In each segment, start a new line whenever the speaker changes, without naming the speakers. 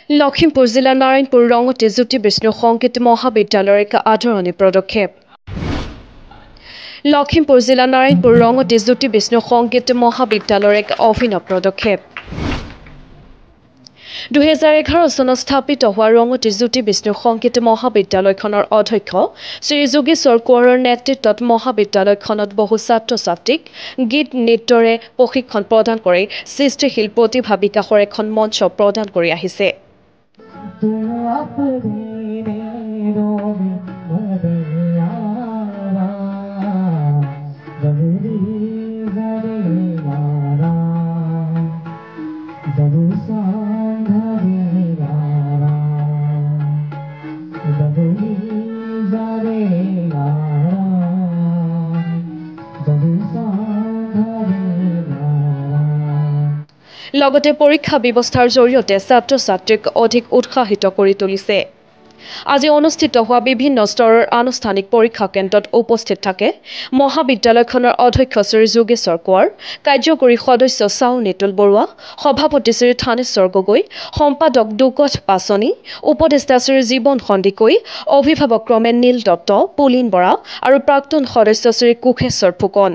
লখিমপুৰ জিলাৰ নাৰায়ণপুৰ ৰঙতি জ্যোতি বিষ্ণু সংগীত মহাবিদ্যালয়ৰ এক আদৰণি পদক্ষেপ। লখিমপুৰ জিলাৰ নাৰায়ণপুৰ ৰঙতি জ্যোতি বিষ্ণু সংগীত মহাবিদ্যালয়ৰ এক অভিনৱ পদক্ষেপ। 2011 চনত স্থাপিত হোৱা ৰঙতি জ্যোতি বিষ্ণু সংগীত মহাবিদ্যালয়খনৰ অধ্যক্ষ শ্ৰী যোগেশ্বৰ কোঁৱৰৰ নেতৃত্বত মহাবিদ্যালয়খনত বহু ছাত্ৰ ছাত্ৰীক গীত নৃত্যৰে প্ৰশিক্ষণ প্ৰদান কৰি সৃষ্টিশীল প্ৰতিভা বিকাশৰ এখন মঞ্চ প্ৰদান কৰি আহিছে। লগতে পৰীক্ষা ব্যৱস্থাৰ জৰিয়তে ছাত্ৰ ছাত্ৰীক অধিক উৎসাহিত কৰি তুলিছে। আজি অনুষ্ঠিত হোৱা বিভিন্ন স্তৰৰ আনুষ্ঠানিক পৰীক্ষা কেন্দ্ৰত উপস্থিত থাকে মহাবিদ্যালয়খনৰ অধ্যক্ষ শ্ৰী যোগেশ্বৰ কোঁৱৰ, কাৰ্যকৰী সদস্য চাও নিতুল বৰুৱা, সভাপতি শ্ৰী থানেশ্বৰ গগৈ, সম্পাদক দুকঠ পাচনি, উপদেষ্টা শ্ৰী জীৱন সন্দিকৈ, অভিভাৱক ক্ৰমে নীল দত্ত, পুলিন বৰা আৰু প্ৰাক্তন সদস্য Shri Kosheswar Phukan.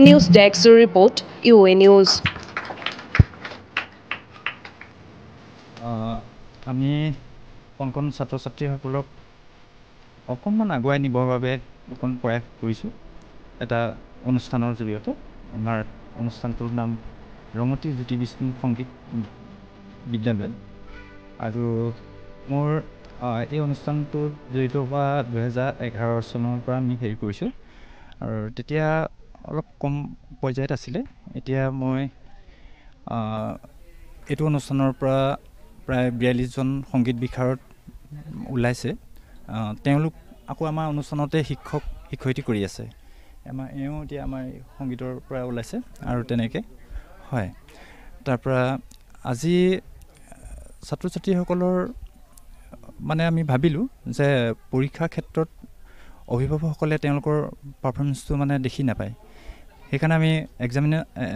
News desk report UA news.
আমি কণ ছাত্ৰ ছাত্ৰীসকলক অকণমান আগুৱাই নিবৰ বাবে অকণ প্ৰয়াস কৰিছোঁ এটা অনুষ্ঠানৰ জৰিয়তে। আমাৰ অনুষ্ঠানটোৰ নাম ৰঙতি জ্যোতি বিষ্ণু সংগীত বিদ্যালয় আৰু মোৰ এই অনুষ্ঠানটোত জড়িত হোৱা 2011 চনৰ পৰা আমি হেৰি কৰিছোঁ আৰু তেতিয়া অলপ কম পৰ্যায়ত আছিলে। এতিয়া মই এইটো অনুষ্ঠানৰ পৰা প্ৰায় 42জন সংগীত বিষয়ত ওলাইছে। তেওঁলোক আকৌ আমাৰ অনুষ্ঠানতে শিক্ষক শিক্ষয়িত্ৰী কৰি আছে। এওঁ এতিয়া আমাৰ সংগীতৰ পৰা ওলাইছে আৰু তেনেকৈ হয়। তাৰপৰা আজি ছাত্ৰ ছাত্ৰীসকলৰ মানে আমি ভাবিলোঁ যে পৰীক্ষাৰ ক্ষেত্ৰত অভিভাৱকসকলে তেওঁলোকৰ পাৰফৰ্মেঞ্চটো মানে দেখি নাপায়। সেইকাৰণে আমি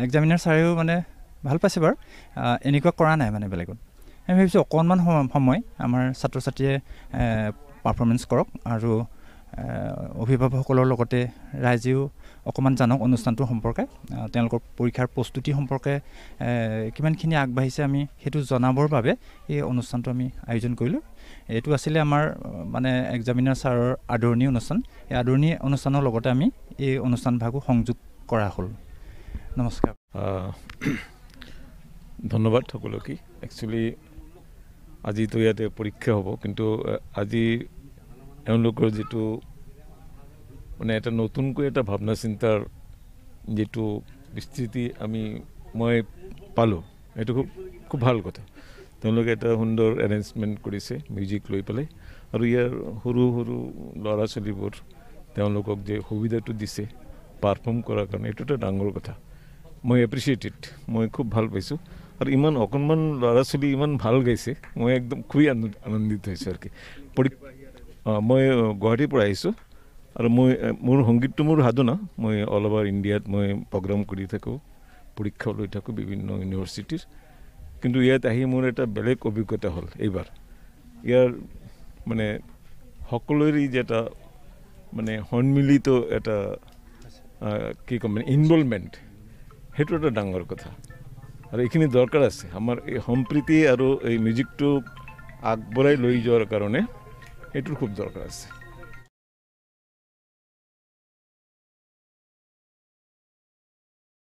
এক্সামিনাৰ ছাৰেও মানে ভাল পাইছে বাৰু, এনেকুৱা কৰা নাই মানে বেলেগত। আমি ভাবিছোঁ অকণমান সময় আমাৰ ছাত্ৰ ছাত্ৰীয়ে পাৰফৰ্মেঞ্চ কৰক আৰু অভিভাৱকসকলৰ লগতে ৰাইজেও অকণমান জানক অনুষ্ঠানটোৰ সম্পৰ্কে, তেওঁলোকৰ পৰীক্ষাৰ প্ৰস্তুতি সম্পৰ্কে কিমানখিনি আগবাঢ়িছে আমি সেইটো জনাবৰ বাবে এই অনুষ্ঠানটো আমি আয়োজন কৰিলোঁ। এইটো আছিলে আমাৰ মানে এক্সামিনাৰ ছাৰৰ আদৰণি অনুষ্ঠান। এই আদৰণি অনুষ্ঠানৰ লগতে আমি এই অনুষ্ঠানভাগো সংযোগ কৰা হ'ল। নমস্কাৰ।
ধন্যবাদ সকলোকে। একচুৱেলি আজিতো ইয়াতে পৰীক্ষা হ'ব, কিন্তু আজি এওঁলোকৰ যিটো মানে এটা নতুনকৈ এটা ভাৱনা চিন্তাৰ যিটো বিস্তৃতি মই পালোঁ, এইটো খুব ভাল কথা। তেওঁলোকে এটা সুন্দৰ এৰেঞ্জমেণ্ট কৰিছে মিউজিক লৈ পেলাই, আৰু ইয়াৰ সৰু সৰু ল'ৰা ছোৱালীবোৰ তেওঁলোকক যে সুবিধাটো দিছে পাৰফৰ্ম কৰাৰ কাৰণে, এইটো এটা ডাঙৰ কথা। মই এপ্ৰিচিয়েটেড, মই খুব ভাল পাইছোঁ। আৰু ইমান অকণমান ল'ৰা ছোৱালী ইমান ভাল গাইছে, মই একদম খুবেই আনন্দিত হৈছোঁ আৰু কি। মই গুৱাহাটীৰ পৰা আহিছোঁ আৰু মোৰ সংগীতটো মোৰ সাধনা। মই অল অভাৰ ইণ্ডিয়াত মই প্ৰগ্ৰাম কৰি থাকোঁ, পৰীক্ষাও লৈ থাকোঁ বিভিন্ন ইউনিভাৰ্চিটিৰ। কিন্তু ইয়াত আহি মোৰ এটা বেলেগ অভিজ্ঞতা হ'ল এইবাৰ। ইয়াৰ মানে সকলোৰে যে এটা মানে সন্মিলিত এটা কি ক'ম মানে ইনভলভমেণ্ট, সেইটো এটা ডাঙৰ কথা। আৰু এইখিনি দৰকাৰ আছে আমাৰ এই সম্প্ৰীতি আৰু এই মিউজিকটোক আগবঢ়াই লৈ যোৱাৰ কাৰণে, এইটোৰ খুব দৰকাৰ আছে।